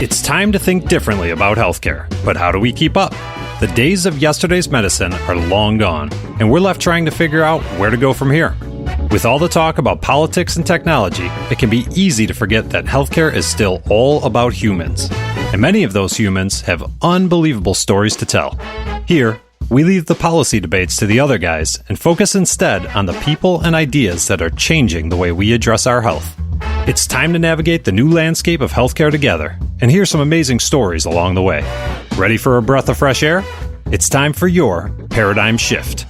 It's time to think differently about healthcare, but how do we keep up? The days of yesterday's medicine are long gone, and we're left trying to figure out where to go from here. With all the talk about politics and technology, it can be easy to forget that healthcare is still all about humans. And many of those humans have unbelievable stories to tell. Here, we leave the policy debates to the other guys and focus instead on the people and ideas that are changing the way we address our health. It's time to navigate the new landscape of healthcare together and hear some amazing stories along the way. Ready for a breath of fresh air? It's time for your paradigm shift.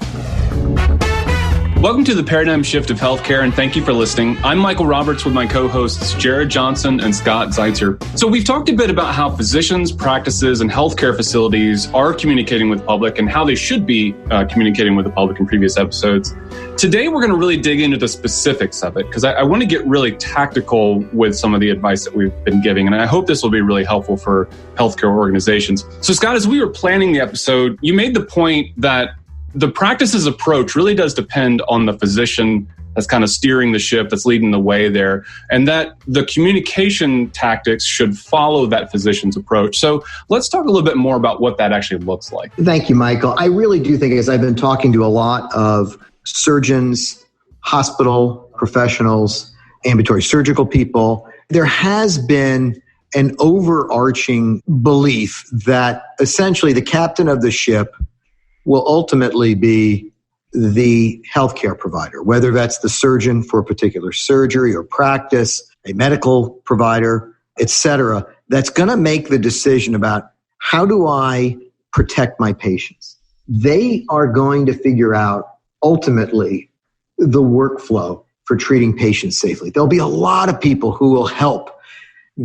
Welcome to the Paradigm Shift of Healthcare, and thank you for listening. I'm Michael Roberts with my co-hosts Jared Johnson and Scott Zeitzer. So we've talked a bit about how physicians, practices, and healthcare facilities are communicating with the public and how they should be communicating with the public in previous episodes. Today, we're going to really dig into the specifics of it because I want to get really tactical with some of the advice that we've been giving, and I hope this will be really helpful for healthcare organizations. So Scott, as we were planning the episode, you made the point that the practice's approach really does depend on the physician that's kind of steering the ship, that's leading the way there, and that the communication tactics should follow that physician's approach. So let's talk a little bit more about what that actually looks like. Thank you, Michael. I really do think, as I've been talking to a lot of surgeons, hospital professionals, ambulatory surgical people, there has been an overarching belief that essentially the captain of the ship will ultimately be the healthcare provider, whether that's the surgeon for a particular surgery or practice, a medical provider, et cetera, that's going to make the decision about how do I protect my patients. They are going to figure out ultimately the workflow for treating patients safely. There'll be a lot of people who will help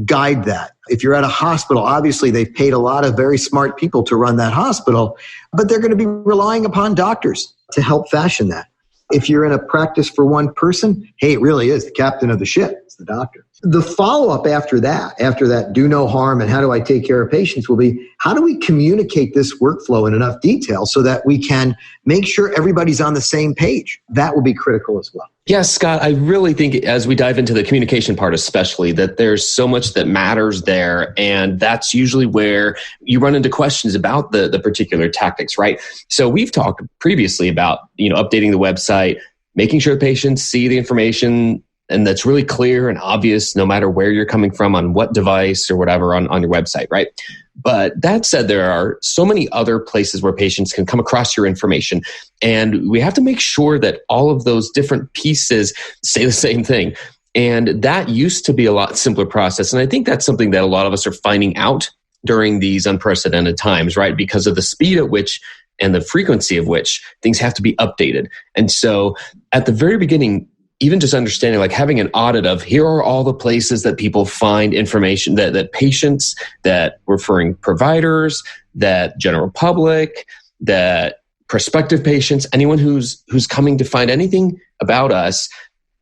guide that. If you're at a hospital, obviously they've paid a lot of very smart people to run that hospital, but they're going to be relying upon doctors to help fashion that. If you're in a practice for one person, hey, it really is the captain of the ship. It's the doctor. The follow-up after that do no harm and how do I take care of patients will be, how do we communicate this workflow in enough detail so that we can make sure everybody's on the same page? That will be critical as well. Yes, Scott, I really think as we dive into the communication part especially, that there's so much that matters there. And that's usually where you run into questions about the particular tactics, right? So we've talked previously about, updating the website, making sure patients see the information and that's really clear and obvious no matter where you're coming from on what device or whatever on your website, right? But that said, there are so many other places where patients can come across your information. And we have to make sure that all of those different pieces say the same thing. And that used to be a lot simpler process. And I think that's something that a lot of us are finding out during these unprecedented times, right? Because of the speed at which and the frequency of which things have to be updated. And so at the very beginning, even just understanding, like having an audit of here are all the places that people find information, that patients, that referring providers, that general public, that prospective patients, anyone who's coming to find anything about us,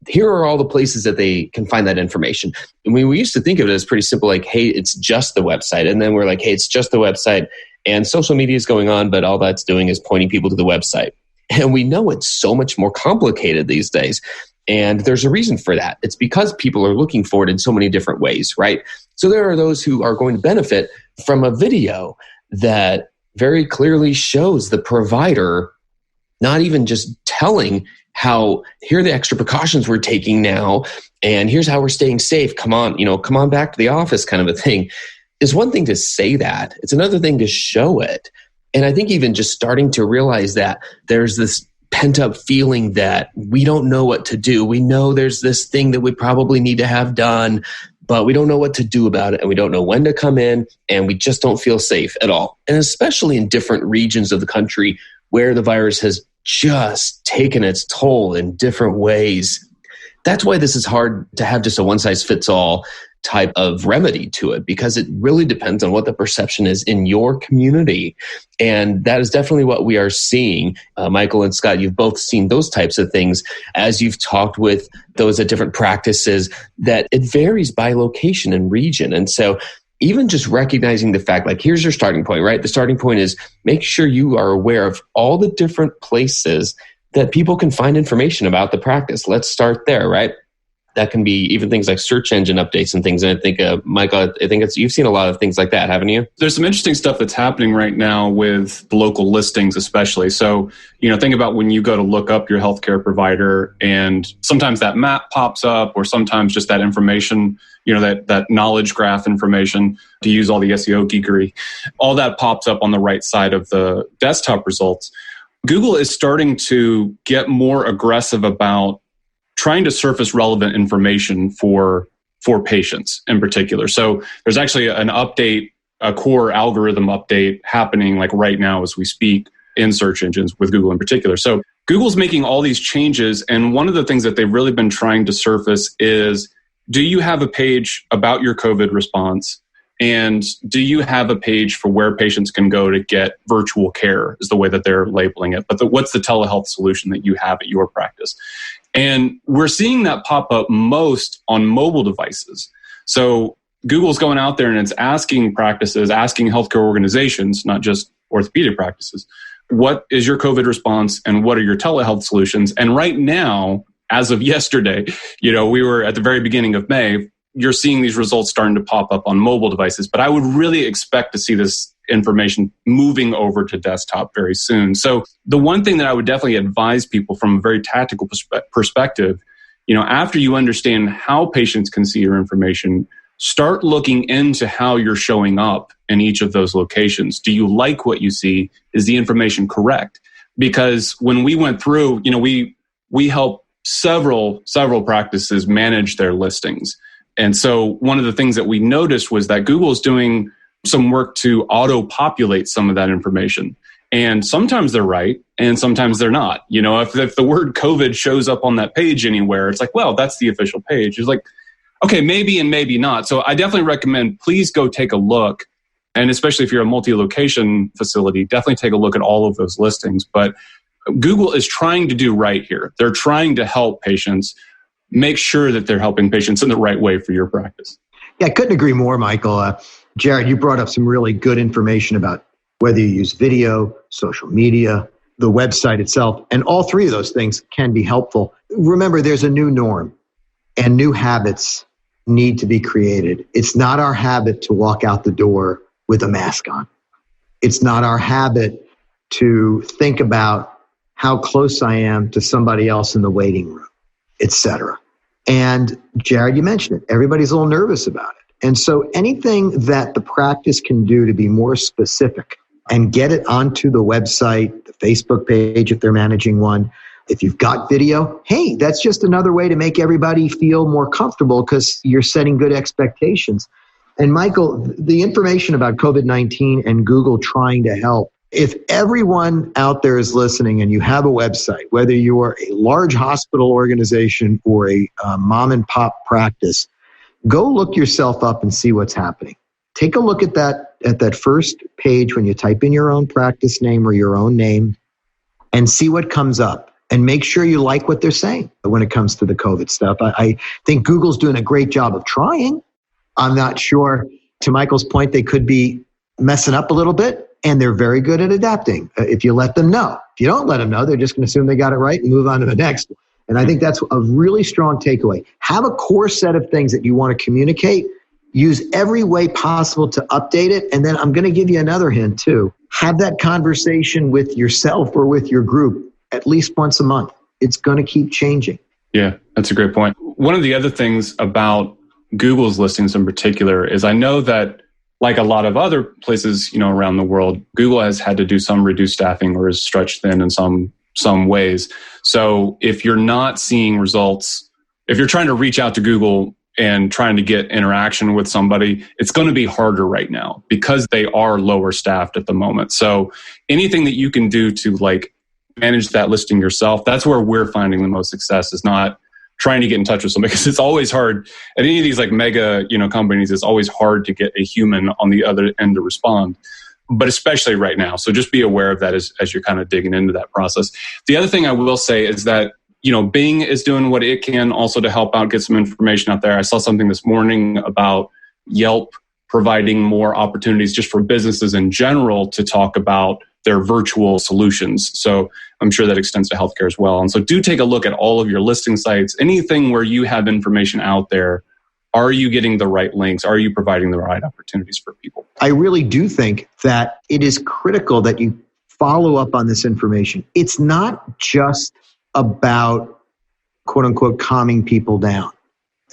here are all the places that they can find that information. And we used to think of it as pretty simple, like, hey, it's just the website. And then we're like, hey, it's just the website and social media is going on, but all that's doing is pointing people to the website. And we know it's so much more complicated these days. And there's a reason for that. It's because people are looking for it in so many different ways, right? So there are those who are going to benefit from a video that very clearly shows the provider not even just telling how here are the extra precautions we're taking now, and here's how we're staying safe. Come on back to the office kind of a thing. Is one thing to say that. It's another thing to show it. And I think even just starting to realize that there's this pent-up feeling that we don't know what to do. We know there's this thing that we probably need to have done, but we don't know what to do about it, and we don't know when to come in, and we just don't feel safe at all. And especially in different regions of the country where the virus has just taken its toll in different ways. That's why this is hard to have just a one-size-fits-all type of remedy to it, because it really depends on what the perception is in your community. And that is definitely what we are seeing. Michael and Scott, you've both seen those types of things as you've talked with those at different practices, that it varies by location and region. And so even just recognizing the fact, like, here's your starting point, right? The starting point is make sure you are aware of all the different places that people can find information about the practice. Let's start there, right? That can be even things like search engine updates and things. And I think, Michael, you've seen a lot of things like that, haven't you? There's some interesting stuff that's happening right now with local listings, especially. So, think about when you go to look up your healthcare provider, and sometimes that map pops up, or sometimes just that information, that knowledge graph information, to use all the SEO geekery, all that pops up on the right side of the desktop results. Google is starting to get more aggressive about trying to surface relevant information for patients in particular. So there's actually an update, a core algorithm update happening like right now as we speak in search engines with Google in particular. So Google's making all these changes. And one of the things that they've really been trying to surface is, do you have a page about your COVID response? And do you have a page for where patients can go to get virtual care, is the way that they're labeling it. But what's the telehealth solution that you have at your practice? And we're seeing that pop up most on mobile devices. So Google's going out there and it's asking practices, asking healthcare organizations, not just orthopedic practices, what is your COVID response and what are your telehealth solutions? And right now, as of yesterday, we were at the very beginning of May, you're seeing these results starting to pop up on mobile devices. But I would really expect to see this information moving over to desktop very soon. So the one thing that I would definitely advise people from a very tactical perspective, after you understand how patients can see your information, start looking into how you're showing up in each of those locations. Do you like what you see? Is the information correct? Because when we went through, we help several practices manage their listings. And so one of the things that we noticed was that Google is doing some work to auto-populate some of that information. And sometimes they're right, and sometimes they're not. If the word COVID shows up on that page anywhere, it's like, well, that's the official page. It's like, okay, maybe and maybe not. So I definitely recommend, please go take a look. And especially if you're a multi-location facility, definitely take a look at all of those listings. But Google is trying to do right here. They're trying to help patients. Make sure that they're helping patients in the right way for your practice. Yeah, I couldn't agree more, Michael. Jared, you brought up some really good information about whether you use video, social media, the website itself, and all three of those things can be helpful. Remember, there's a new norm and new habits need to be created. It's not our habit to walk out the door with a mask on. It's not our habit to think about how close I am to somebody else in the waiting room, etc. And Jared, you mentioned it. Everybody's a little nervous about it. And so anything that the practice can do to be more specific and get it onto the website, the Facebook page if they're managing one, if you've got video, hey, that's just another way to make everybody feel more comfortable because you're setting good expectations. And Michael, the information about COVID-19 and Google trying to help, if everyone out there is listening and you have a website, whether you are a large hospital organization or a mom and pop practice, go look yourself up and see what's happening. Take a look at that first page when you type in your own practice name or your own name and see what comes up. And make sure you like what they're saying when it comes to the COVID stuff. I think Google's doing a great job of trying. I'm not sure, to Michael's point, they could be messing up a little bit, and they're very good at adapting if you let them know. If you don't let them know, they're just going to assume they got it right and move on to the next. And I think that's a really strong takeaway. Have a core set of things that you want to communicate. Use every way possible to update it. And then I'm going to give you another hint too. Have that conversation with yourself or with your group at least once a month. It's going to keep changing. Yeah, that's a great point. One of the other things about Google's listings in particular is I know that, like a lot of other places, around the world, Google has had to do some reduced staffing or is stretched thin in some ways. So if you're not seeing results, if you're trying to reach out to Google and trying to get interaction with somebody, it's going to be harder right now because they are lower staffed at the moment. So anything that you can do to manage that listing yourself, that's where we're finding the most success, is not trying to get in touch with somebody, because it's always hard at any of these mega companies. It's always hard to get a human on the other end to respond, but especially right now. So just be aware of that as you're kind of digging into that process. The other thing I will say is that Bing is doing what it can also to help out, get some information out there. I saw something this morning about Yelp providing more opportunities just for businesses in general to talk about their virtual solutions. So I'm sure that extends to healthcare as well. And so do take a look at all of your listing sites, anything where you have information out there. Are you getting the right links? Are you providing the right opportunities for people? I really do think that it is critical that you follow up on this information. It's not just about, quote unquote, calming people down.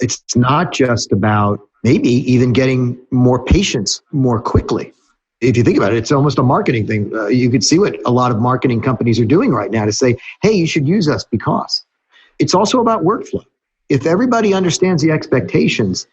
It's not just about maybe even getting more patients more quickly. If you think about it, it's almost a marketing thing. You could see what a lot of marketing companies are doing right now to say, hey, you should use us because. It's also about workflow. If everybody understands the expectations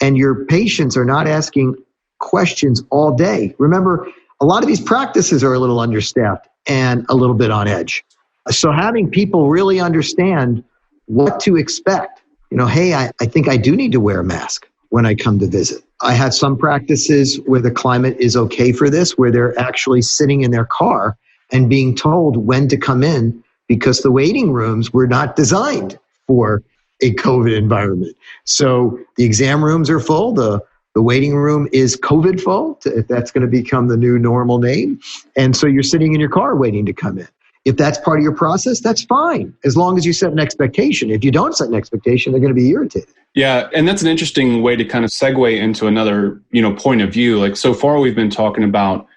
and your patients are not asking questions all day, remember, a lot of these practices are a little understaffed and a little bit on edge. So having people really understand what to expect, hey, I think I do need to wear a mask when I come to visit. I have some practices where the climate is okay for this, where they're actually sitting in their car and being told when to come in because the waiting rooms were not designed for a COVID environment. So the exam rooms are full. The waiting room is COVID full, if that's going to become the new normal name. And so you're sitting in your car waiting to come in. If that's part of your process, that's fine, as long as you set an expectation. If you don't set an expectation, they're going to be irritated. Yeah, and that's an interesting way to kind of segue into another, point of view. Like so far, we've been talking about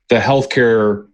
the healthcare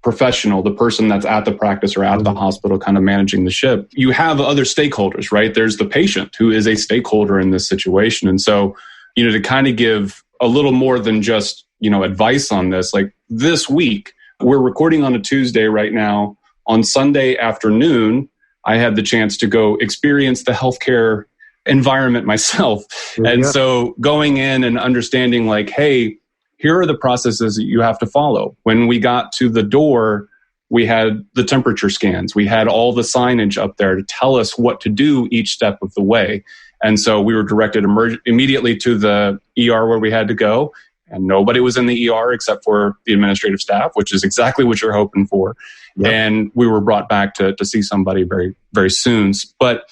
professional, the person that's at the practice or at the hospital kind of managing the ship. You have other stakeholders, right? There's the patient who is a stakeholder in this situation. And so, to kind of give a little more than just, advice on this, like this week, we're recording on a Tuesday right now. On Sunday afternoon, I had the chance to go experience the healthcare environment myself. And so going in and understanding like, hey, here are the processes that you have to follow. When we got to the door, we had the temperature scans. We had all the signage up there to tell us what to do each step of the way. And so we were directed immediately to the ER where we had to go. And nobody was in the ER except for the administrative staff, which is exactly what you're hoping for. Yep. And we were brought back to see somebody very, very soon. But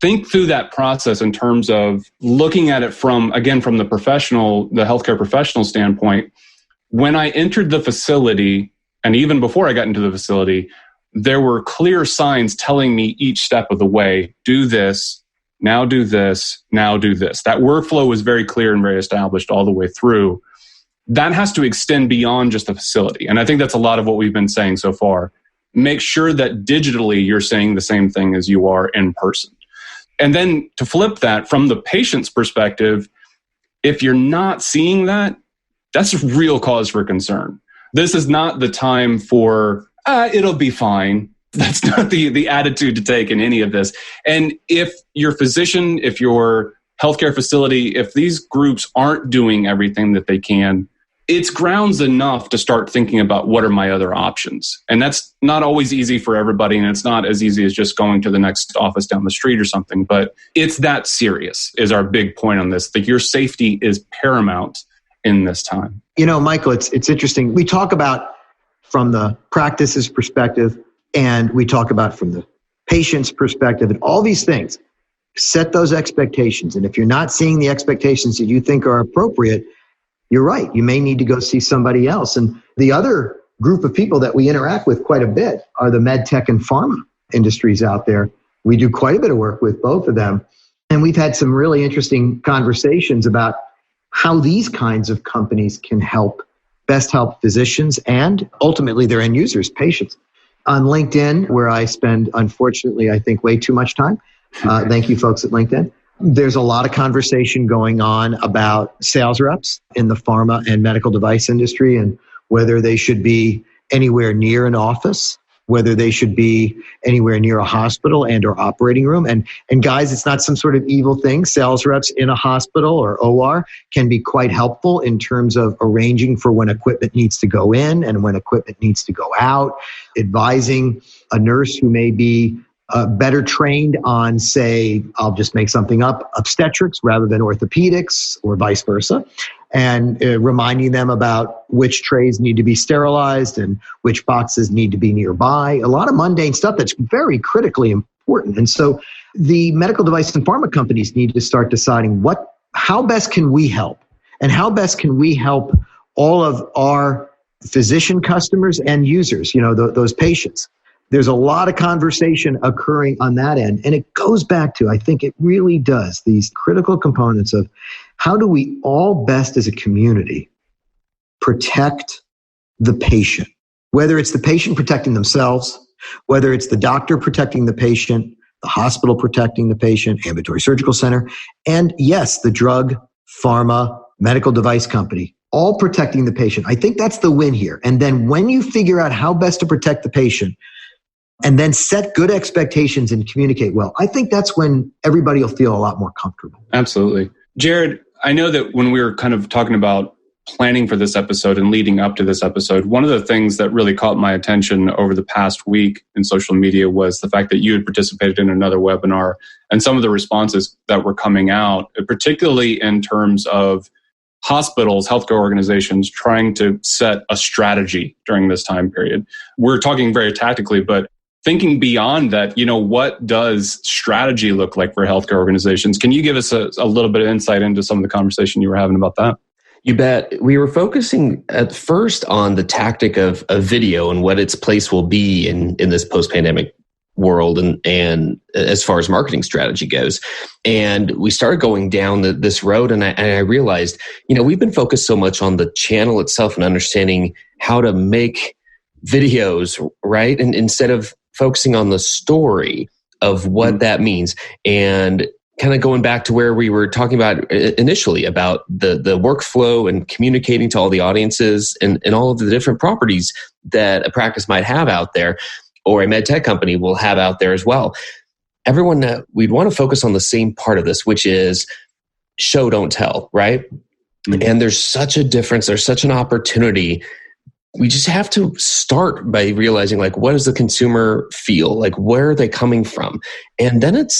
think through that process in terms of looking at it from the healthcare professional standpoint. When I entered the facility, and even before I got into the facility, there were clear signs telling me each step of the way, do this, now do this, now do this. That workflow was very clear and very established all the way through. That has to extend beyond just the facility. And I think that's a lot of what we've been saying so far. Make sure that digitally you're saying the same thing as you are in person. And then to flip that from the patient's perspective, if you're not seeing that, that's a real cause for concern. This is not the time for, it'll be fine. That's not the attitude to take in any of this. And if your physician, if your healthcare facility, if these groups aren't doing everything that they can, it's grounds enough to start thinking about what are my other options. And that's not always easy for everybody. And it's not as easy as just going to the next office down the street or something. But it's that serious is our big point on this. That your safety is paramount in this time. Michael, it's interesting. We talk about from the practice's perspective and we talk about from the patient's perspective and all these things. Set those expectations. And if you're not seeing the expectations that you think are appropriate, you're right. You may need to go see somebody else. And the other group of people that we interact with quite a bit are the Medtech and pharma industries out there. We do quite a bit of work with both of them. And we've had some really interesting conversations about how these kinds of companies can best help physicians and ultimately their end users, patients. On LinkedIn, where I spend, unfortunately, I think way too much time. Thank you folks at LinkedIn. There's a lot of conversation going on about sales reps in the pharma and medical device industry and whether they should be anywhere near an office, whether they should be anywhere near a hospital and or operating room. And guys, it's not some sort of evil thing. Sales reps in a hospital or OR can be quite helpful in terms of arranging for when equipment needs to go in and when equipment needs to go out, advising a nurse who may be better trained on, say, I'll just make something up, obstetrics rather than orthopedics or vice versa, and reminding them about which trays need to be sterilized and which boxes need to be nearby. A lot of mundane stuff that's very critically important. And so the medical device and pharma companies need to start deciding how best can we help and how best can we help all of our physician customers and users, those patients. There's a lot of conversation occurring on that end. And it goes back to, I think it really does, these critical components of how do we all best as a community protect the patient, whether it's the patient protecting themselves, whether it's the doctor protecting the patient, the hospital protecting the patient, ambulatory surgical center, and yes, the drug, pharma, medical device company, all protecting the patient. I think that's the win here. And then when you figure out how best to protect the patient and then set good expectations and communicate well, I think that's when everybody will feel a lot more comfortable. Absolutely. Jared, I know that when we were kind of talking about planning for this episode and leading up to this episode, one of the things that really caught my attention over the past week in social media was the fact that you had participated in another webinar and some of the responses that were coming out, particularly in terms of hospitals, healthcare organizations trying to set a strategy during this time period. We're talking very tactically, but thinking beyond that, what does strategy look like for healthcare organizations? Can you give us a little bit of insight into some of the conversation you were having about that? You bet. We were focusing at first on the tactic of video and what its place will be in this post-pandemic world and as far as marketing strategy goes. And we started going down this road and I realized, we've been focused so much on the channel itself and understanding how to make videos, right? And instead of focusing on the story of what that means. And kind of going back to where we were talking about initially about the workflow and communicating to all the audiences and all of the different properties that a practice might have out there or a Medtech company will have out there as well. Everyone, we'd want to focus on the same part of this, which is show, don't tell, right? Mm-hmm. And there's such a difference. There's such an opportunity. We just have to start by realizing, what does the consumer feel? Where are they coming from? And then it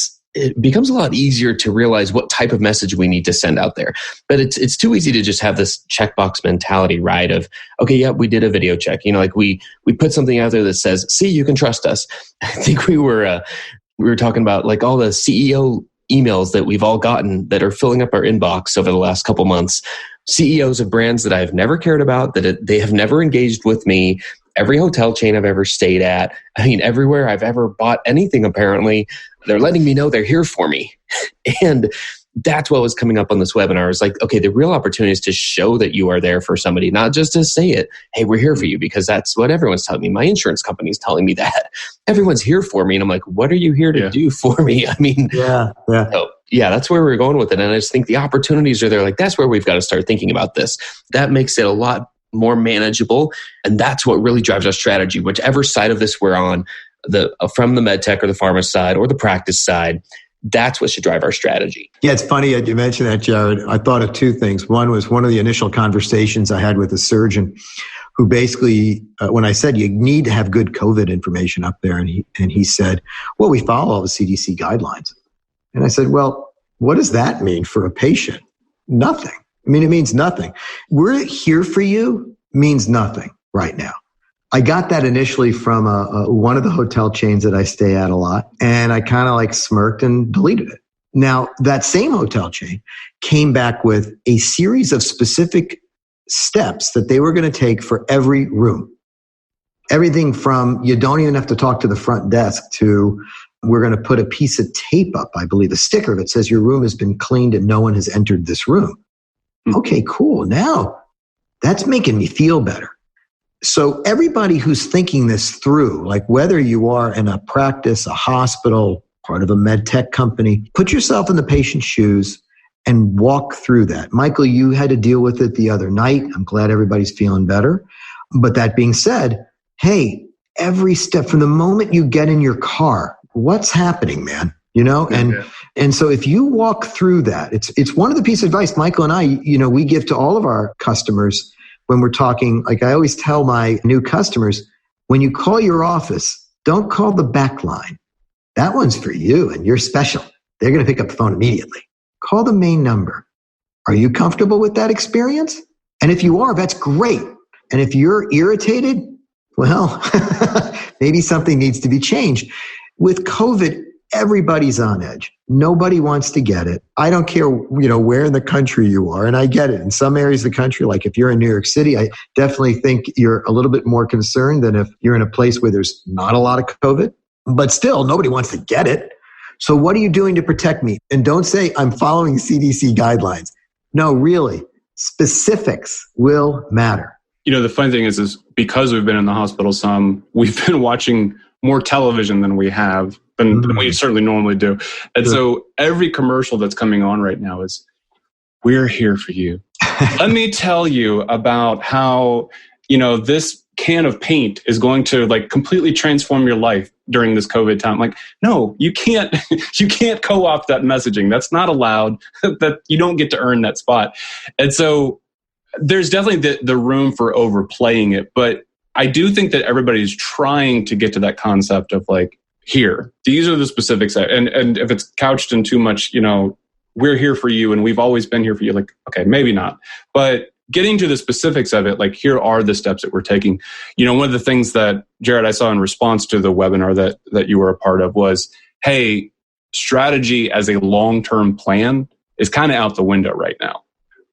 becomes a lot easier to realize what type of message we need to send out there. But it's too easy to just have this checkbox mentality, right? Of, okay, yeah, we did a video check. We put something out there that says, see, you can trust us. I think we were talking about all the CEO emails that we've all gotten that are filling up our inbox over the last couple months. CEOs of brands that I've never cared about, that they have never engaged with me. Every hotel chain I've ever stayed at. Everywhere I've ever bought anything, apparently, they're letting me know they're here for me. And that's what was coming up on this webinar. It's okay, the real opportunity is to show that you are there for somebody, not just to say it. Hey, we're here for you, because that's what everyone's telling me. My insurance company is telling me that. Everyone's here for me. And I'm like, what are you here to do for me? Yeah. So, yeah, that's where we're going with it. And I just think the opportunities are there. That's where we've got to start thinking about this. That makes it a lot more manageable. And that's what really drives our strategy, whichever side of this we're on, from the Medtech or the pharma side or the practice side. That's what should drive our strategy. Yeah, it's funny that you mentioned that, Jared. I thought of two things. One was one of the initial conversations I had with a surgeon who basically, when I said you need to have good COVID information up there, and he said, well, we follow all the CDC guidelines. And I said, well, what does that mean for a patient? Nothing. It means nothing. We're here for you means nothing right now. I got that initially from one of the hotel chains that I stay at a lot, and I kind of smirked and deleted it. Now, that same hotel chain came back with a series of specific steps that they were going to take for every room. Everything from you don't even have to talk to the front desk to we're going to put a piece of tape up, I believe, a sticker that says your room has been cleaned and no one has entered this room. Okay, cool. Now, that's making me feel better. So everybody who's thinking this through, whether you are in a practice, a hospital, part of a med tech company, put yourself in the patient's shoes and walk through that. Michael, you had to deal with it the other night. I'm glad everybody's feeling better. But that being said, hey, every step from the moment you get in your car, what's happening, man? And so if you walk through that, it's one of the pieces of advice Michael and I, we give to all of our customers when we're talking. I always tell my new customers, when you call your office, don't call the back line. That one's for you and you're special. They're going to pick up the phone immediately. Call the main number. Are you comfortable with that experience? And if you are, that's great. And if you're irritated, well, maybe something needs to be changed. With COVID, everybody's on edge. Nobody wants to get it. I don't care, where in the country you are. And I get it. In some areas of the country, like if you're in New York City, I definitely think you're a little bit more concerned than if you're in a place where there's not a lot of COVID. But still, nobody wants to get it. So what are you doing to protect me? And don't say I'm following CDC guidelines. No, really, specifics will matter. The funny thing is because we've been in the hospital some, we've been watching more television than we have, than we certainly normally do. And so every commercial that's coming on right now is, we're here for you. Let me tell you about how, this can of paint is going to completely transform your life during this COVID time. Like, no, you can't co-opt that messaging. That's not allowed. That you don't get to earn that spot. And so there's definitely the room for overplaying it. But I do think that everybody's trying to get to that concept of here, these are the specifics. And if it's couched in too much, we're here for you and we've always been here for you. Okay, maybe not. But getting to the specifics of it, here are the steps that we're taking. One of the things that, Jared, I saw in response to the webinar that you were a part of was, hey, strategy as a long-term plan is kind of out the window right now.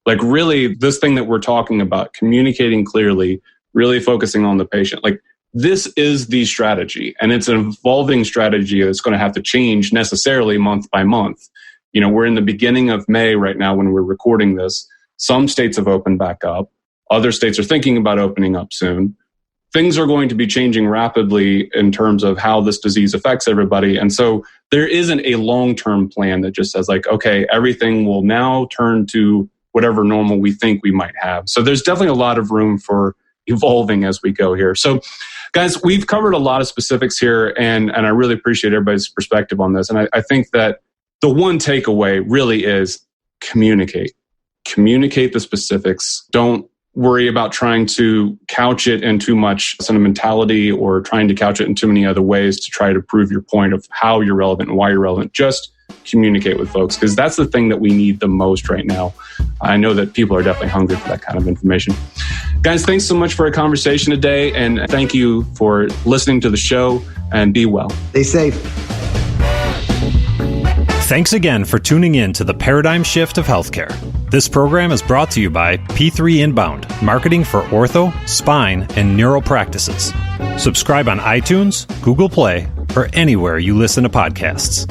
Really, this thing that we're talking about, communicating clearly, really focusing on the patient, this is the strategy. And it's an evolving strategy that's going to have to change necessarily month by month. We're in the beginning of May right now when we're recording this. Some states have opened back up. Other states are thinking about opening up soon. Things are going to be changing rapidly in terms of how this disease affects everybody. And so there isn't a long-term plan that just says okay, everything will now turn to whatever normal we think we might have. So there's definitely a lot of room for evolving as we go here. So guys, we've covered a lot of specifics here and I really appreciate everybody's perspective on this. And I think that the one takeaway really is communicate. Communicate the specifics. Don't worry about trying to couch it in too much sentimentality or trying to couch it in too many other ways to try to prove your point of how you're relevant and why you're relevant. Just communicate with folks because that's the thing that we need the most right now. I know that people are definitely hungry for that kind of information. Guys, thanks so much for our conversation today and thank you for listening to the show and be well. Stay safe. Thanks again for tuning in to the Paradigm Shift of Healthcare. This program is brought to you by P3 Inbound, marketing for ortho, spine, and neural practices. Subscribe on iTunes, Google Play, or anywhere you listen to podcasts.